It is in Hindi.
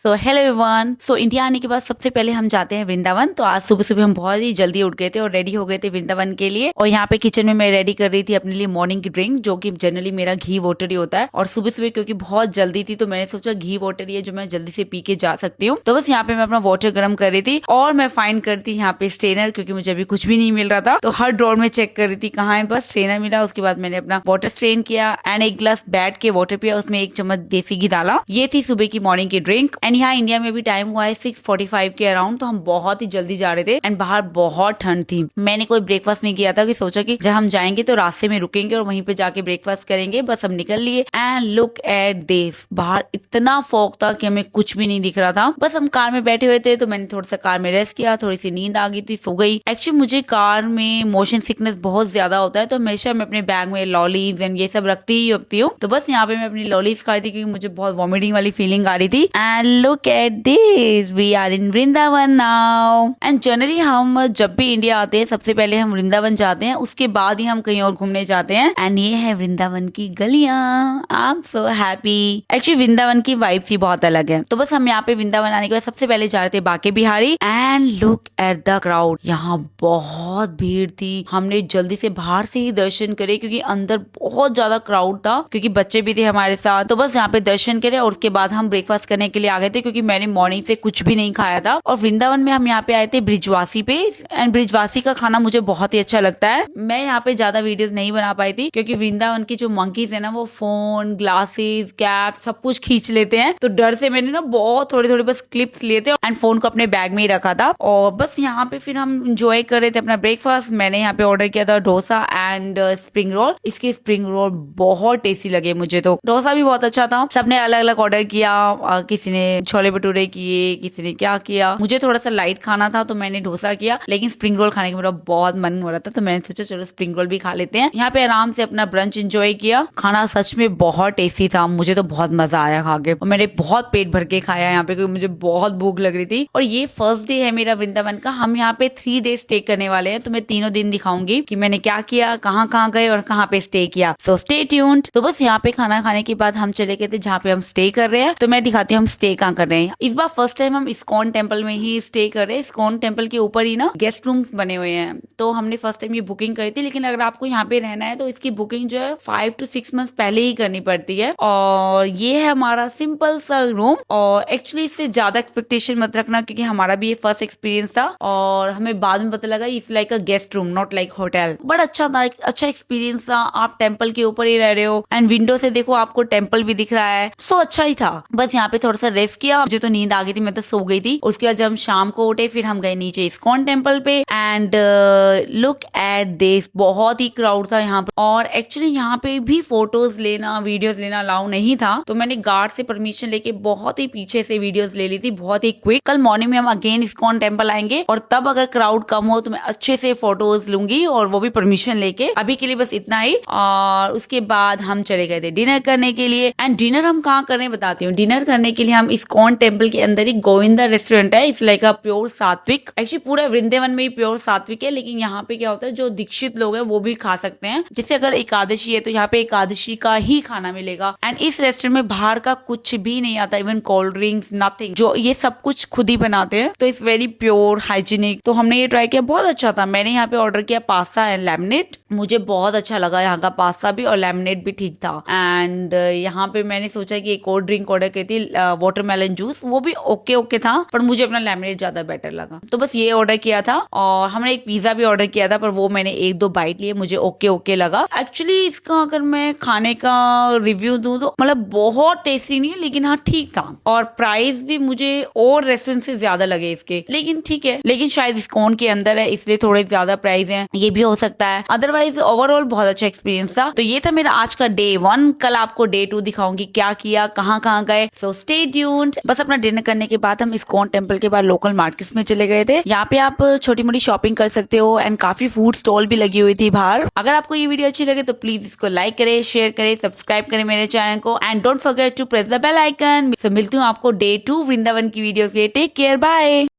So hello everyone. So India आने के बाद सबसे पहले हम जाते हैं वृंदावन। तो आज सुबह सुबह हम बहुत ही जल्दी उठ गए थे और रेडी हो गए थे वृंदावन के लिए। और यहाँ पे किचन में मैं रेडी कर रही थी अपने लिए मॉर्निंग की ड्रिंक, जो कि जनरली मेरा घी वाटर ही होता है। और सुबह सुबह क्योंकि बहुत जल्दी थी तो मैंने सोचा घी वाटर ही है जो मैं जल्दी से पी के जा सकती हूँ। तो बस यहाँ पे मैं अपना वाटर गर्म कर रही थी और मैं फाइंड करती यहाँ पे स्ट्रेनर, क्योंकि मुझे अभी कुछ भी नहीं मिल रहा था। तो हर ड्रॉर में चेक कर रही थी कहाँ है, बस स्ट्रेनर मिला। उसके बाद मैंने अपना वाटर स्ट्रेन किया एंड एक गिलास बैठ के वाटर पिया, उसमें 1 चम्मच देसी घी डाला। ये थी सुबह की मॉर्निंग की ड्रिंक। एंड यहाँ इंडिया में भी टाइम हुआ है 6:45 के अराउंड, तो हम बहुत ही जल्दी जा रहे थे एंड बाहर बहुत ठंड थी। मैंने कोई ब्रेकफास्ट नहीं किया था कि सोचा कि जब हम जाएंगे तो रास्ते में रुकेंगे और वहीं पे जाके ब्रेकफास्ट करेंगे। बस हम निकल लिए एंड लुक एट दिस, बाहर इतना फॉग था कि हमें कुछ भी नहीं दिख रहा था। बस हम कार में बैठे हुए थे तो मैंने थोड़ा सा कार में रेस्ट किया, थोड़ी सी नींद आ गई थी, सो गई। एक्चुअली मुझे कार में मोशन सिकनेस बहुत ज्यादा होता है, तो हमेशा मैं अपने बैग में लॉलीज एंड ये सब रखती हूँ। तो बस यहाँ पे मैं अपनी लॉलीज खाई थी क्योंकि मुझे बहुत वॉमिटिंग वाली फीलिंग आ रही थी। And look at this, we are in Vrindavan now. And generally हम जब भी इंडिया आते हैं सबसे पहले हम वृंदावन जाते हैं, उसके बाद ही हम कहीं और घूमने जाते हैं। एंड ये है वृंदावन की गलियां। I am so happy. Actually Vrindavan की वाइब्स ही बहुत अलग है। तो बस हम यहाँ पे वृंदावन आने के बाद सबसे पहले जा रहे थे Banke Bihari. And look at the crowd, यहाँ बहुत भीड़ थी। हमने जल्दी से बाहर से ही दर्शन करे क्योंकि अंदर बहुत ज्यादा क्राउड था, क्योंकि बच्चे भी थे हमारे साथ। तो बस यहाँ पे दर्शन करे और उसके बाद हम ब्रेकफास्ट करने के लिए आ गए थे, क्योंकि मैंने मॉर्निंग से कुछ भी नहीं खाया था। और वृंदावन में हम यहाँ पे आए थे ब्रिजवासी पे। एंड ब्रिजवासी का खाना मुझे बहुत ही अच्छा लगता है। मैं यहाँ पे ज्यादा वीडियोस नहीं बना पाई थी क्योंकि वृंदावन की जो मंकीज है ना, वो फोन, ग्लासेस, कैप सब कुछ खींच लेते हैं। तो डर से मैंने ना बहुत थोड़े थोड़े बस क्लिप्स लिए थे एंड फोन को अपने बैग में ही रखा था। और बस यहाँ पे फिर हम इंजॉय कर रहे थे अपना ब्रेकफास्ट। मैंने यहाँ पे ऑर्डर किया था डोसा एंड स्प्रिंग रोल। इसके स्प्रिंग रोल बहुत टेस्टी लगे मुझे। तो डोसा भी बहुत अच्छा था। सबने अलग अलग ऑर्डर किया, किसी ने छोले भटूरे किए, किसी ने क्या किया। मुझे थोड़ा सा लाइट खाना था तो मैंने डोसा किया, लेकिन स्प्रिंग रोल खाने का मेरा बहुत मन हो रहा था तो मैंने सोचा चलो स्प्रिंग रोल भी खा लेते हैं। यहाँ पे आराम से अपना ब्रंच एंजॉय किया। खाना सच में बहुत टेस्टी था, मुझे तो बहुत मजा आया खा के। और मैंने बहुत पेट भर के खाया यहाँ पे क्योंकि मुझे बहुत भूख लग रही थी। और ये फर्स्ट डे है मेरा वृंदावन का। हम यहाँ पे 3 डेज स्टे करने वाले हैं, तो मैं तीनों दिन दिखाऊंगी कि मैंने क्या किया, कहाँ कहाँ गए और कहाँ पे स्टे किया। So stay tuned. तो बस यहाँ पे खाना खाने के बाद हम चले गए थे जहाँ पे हम स्टे कर रहे हैं। तो मैं दिखाती हूँ हम स्टे कहाँ कर रहे हैं। इस बार फर्स्ट टाइम हम इस्कॉन टेम्पल में ही स्टे कर रहे हैं। इस्कॉन टेम्पल के ऊपर ही ना गेस्ट रूम्स बने हुए हैं, तो हमने फर्स्ट टाइम ये बुकिंग करी थी। लेकिन अगर आपको यहाँ पे रहना है तो इसकी बुकिंग जो है 5 to 6 मंथ्स पहले ही करनी पड़ती है। और ये है हमारा सिंपल सा रूम। और एक्चुअली इससे ज्यादा एक्सपेक्टेशन मत रखना क्योंकि हमारा भी ये फर्स्ट एक्सपीरियंस था और हमें बाद में पता लगा it's like a guest room, not like hotel. But अच्छा था, अच्छा एक्सपीरियंस था। आप टेम्पल के ऊपर ही रह रहे हो एंड विंडो से देखो आपको टेम्पल भी दिख रहा है। सो अच्छा ही था। बस यहाँ पे थोड़ा सा रेस्ट किया, मुझे तो नींद आ गई थी, मैं तो सो गई थी। उसके बाद जब हम शाम को उठे फिर हम गए नीचे इस्कॉन टेम्पल पे। एंड लुक एट दिस, बहुत ही क्राउड था यहाँ पे। और एक्चुअली यहाँ पे भी फोटोज लेना, वीडियोस लेना अलाउ नहीं था, तो मैंने गार्ड से परमिशन लेके बहुत ही पीछे से वीडियोस ले ली थी, बहुत ही क्विक। कल मॉर्निंग में हम अगेन इस्कॉन टेम्पल आएंगे और तब अगर क्राउड कम हो तो मैं अच्छे से फोटोज लूंगी और वो भी परमिशन लेके। अभी के लिए बस इतना ही। और उसके बाद हम चले गए थे डिनर करने के लिए। एंड डिनर हम कहाँ करने बताती हूँ। डिनर करने के लिए हम इस्कॉन टेम्पल के अंदर ही गोविंदा रेस्टोरेंट है, इट्स लाइक अ प्योर सात्विक। एक्चुअली पूरा वृंदावन में ही प्योर सात्विक है, लेकिन यहाँ पे क्या होता है जो दीक्षित लोग हैं वो भी खा सकते हैं। जैसे अगर एकादशी है तो यहाँ पे एकादशी का ही खाना मिलेगा। एंड इस रेस्टोरेंट में बाहर का कुछ भी नहीं आता, इवन कोल्ड ड्रिंक्स नथिंग, जो ये सब कुछ खुद ही बनाते हैं। तो इट्स वेरी प्योर हाइजीनिक। तो हमने ये ट्राई किया, बहुत अच्छा था। मैंने यहाँ पे ऑर्डर किया पास्ता एंड लेमनेट। मुझे बहुत अच्छा लगा यहाँ का पास्ता भी और लेमनेट भी ठीक था। एंड यहाँ पे मैंने सोचा कि एक और ड्रिंक ऑर्डर की थी, वाटरमेलन जूस, वो भी ओके था, पर मुझे अपना लेमनेट ज्यादा बेटर लगा। तो बस ये ऑर्डर किया था। और हमने एक पिज्जा भी ऑर्डर किया था, पर वो मैंने 1-2 बाइट लिए, मुझे ओके लगा। एक्चुअली इसका अगर मैं खाने का रिव्यू दूं तो मतलब बहुत टेस्टी नहीं है, लेकिन हाँ ठीक था। और प्राइस भी मुझे और रेस्टोरेंट से ज्यादा लगे इसके, लेकिन ठीक है। लेकिन शायद इस्कॉन के अंदर है इसलिए थोड़े ज्यादा प्राइस है, ये भी हो सकता है। अदरवाइज ओवरऑल बहुत अच्छा एक्सपीरियंस था। तो ये था मेरा आज का डे 1। कल आपको डे 2 दिखाऊंगी क्या किया, कहाँ कहाँ गए। So stay tuned. बस अपना डिनर करने के बाद हम इस्कॉन टेम्पल के बाद लोकल मार्केट्स में चले गए थे। यहाँ पे आप छोटी मोटी शॉपिंग कर सकते हो एंड काफी फूड स्टॉल भी लगी हुई थी बाहर। अगर आपको ये वीडियो अच्छी लगे तो प्लीज इसको लाइक करें, शेयर करें, सब्सक्राइब करें मेरे चैनल को and don't forget to press the bell icon. मिलती हूँ आपको डे 2 वृंदावन की वीडियोस के लिए। Take care, bye.